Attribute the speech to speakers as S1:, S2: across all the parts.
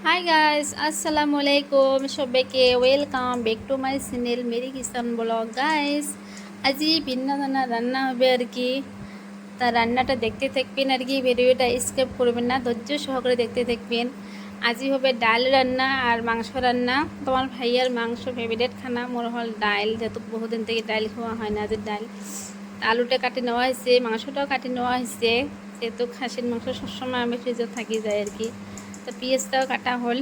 S1: Hi guys, আসসালামু আলাইকুম সবাইকে welcome back to my channel Meri kitchen blog. Guys, আজি ভিন্ন ধরনের রান্না হবে আর কি। তা রান্নাটা দেখতে থাকবেন আর কি, ভিডিওটা স্কিপ করবেন না, ধৈর্য সহকারে দেখতে থাকবেন। আজি হবে ডাল রান্না আর মাংস রান্না। তোমার ভাইয়ার মাংস ফেভারিট খানা মোর হল ডাল, যেহেতু বহুদিন থেকে ডাল খাওয়া হয় না। যে ডাল আলুটা কাটি নেওয়া হয়েছে, মাংসটাও কাটি নেওয়া হয়েছে, যেহেতু খাসির মাংস সবসময় আমি ফ্রিজে থাকি যায় আর কি। তো পেঁয়াজটাও কাটা হল,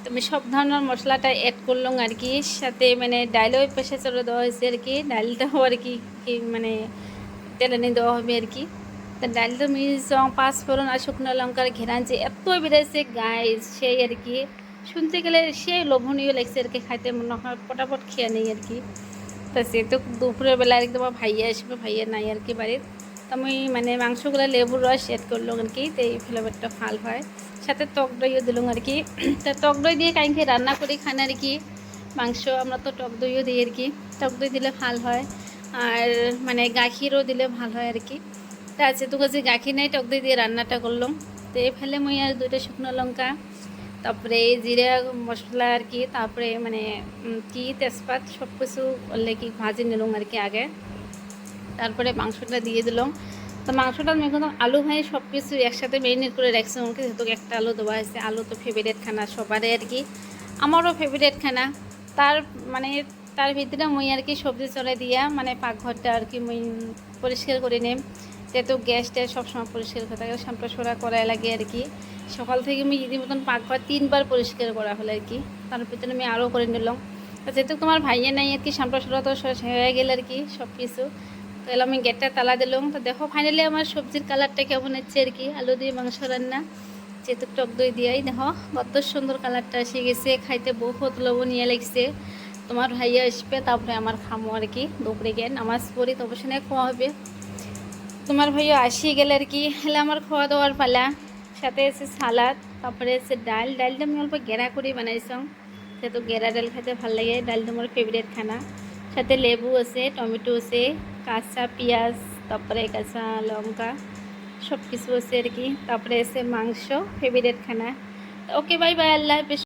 S1: তো আমি সব ধরনের মশলাটা অ্যাড করলাম আর কি। সাথে মানে ডালও পেশে চলে দেওয়া হয়েছে আর কি, ডালটাও আর কি মানে তেলে নিয়ে দেওয়া হবে আর কি। তো ডালটা মিস পাঁচ ফোড়ন আর শুকনো লঙ্কার ঘেরান যে এত বেড়েছে গাইস, সেই আর কি শুনতে গেলে সেই লোভনীয় লাগছে আর কি, খাইতে মনে হয় পটাপট খেয়ে নেই আর কি। তা সে তো দুপুরের বেলা একদম ভাইয়া আসবে, ভাইয়া নাই আর কি বাড়ির। তো আমি মানে মাংসগুলো লেবুর রস অ্যাড করলাম আর কি, তো এই ফ্লেভারটা ভাল হয়। সাথে টক দইও দিলাম আর কি। তা টক দই দিয়ে কাইকে রান্না করি খান আর কি। মাংস আমরা তো টক দইও দিই আর কি, টক দই দিলে ভাল হয়। আর মানে গাখিরও দিলে ভাল হয় আর কি। তা আছে তো কাছে গাখির নেই, টক দই দিয়ে রান্নাটা করলাম। তো এই ফেলে মুই আর দুইটা শুকনো লঙ্কা, তারপরে জিরা মশলা আর কি, তারপরে মানে কি তেজপাত সব কিছু কি ভাজি নিলাম আর কি আগে। তারপরে মাংসটা দিয়ে দিলাম। তো মাংসটা আমি এখন আলু ভাই সব কিছু একসাথে ম্যারিনেট করে রাখছি আমাকে, যেহেতু একটা আলু দেওয়া হয়েছে। আলু তো ফেভারিট খানা সবারই আর কি, আমারও ফেভারিট খানা। তার মানে তার ভিতরে মুই আর কি সবজি চলে দিয়া মানে পাকঘরটা আর কি মুই পরিষ্কার করে নিম, যেহেতু গ্যাসটা সবসময় পরিষ্কার করে থাকে, সামটা সরা করা লাগে আর কি। সকাল থেকে আমি যদি মতন পাকঘর 3বার পরিষ্কার করা হলো আর কি। তার ভিতরে আমি আরও করে নিলাম। যেহেতু তোমার ভাইয়া নাই আর কি, সামটা সরা তো হয়ে গেল আর কি সব কিছু। তাহলে আমি গেটটা তালা দিলাম। তো দেখো ফাইনালি আমার সবজির কালারটা কেমন হচ্ছে আর কি, আলু দিয়ে মাংস রান্না যেহেতু টক দই দিয়াই দেখো কত সুন্দর কালারটা এসে গেছে, খাইতে বহুত লোভনীয় লাগছে। তোমার ভাইয়া আসবে, তারপরে আমার খামো আর কি। দুপুরে গিয়ে নামাজ পড়ি, তবে শুনে খাওয়া হবে। তোমার ভাইয়া আসিয়ে গেলে আর কি, হলে আমার খাওয়া দাওয়ার পালা। সাথে এসে সালাদ, তারপরে এসে ডালটা আমি অল্প গেরা করে বানাইছাম, যেহেতু গেরা ডাল খেতে ভাল লাগে। ডালটা আমার ফেভারিট খানা। সাথে লেবু আছে, টমেটো আছে, কাঁচা পেঁয়াজ, তারপরে কাঁচা লঙ্কা, সব কিছু আছে আর কি। তারপরে এসে মাংস, ফেভারিট খানা। ওকে, বাই বাই, আল্লাহ হাফেজ।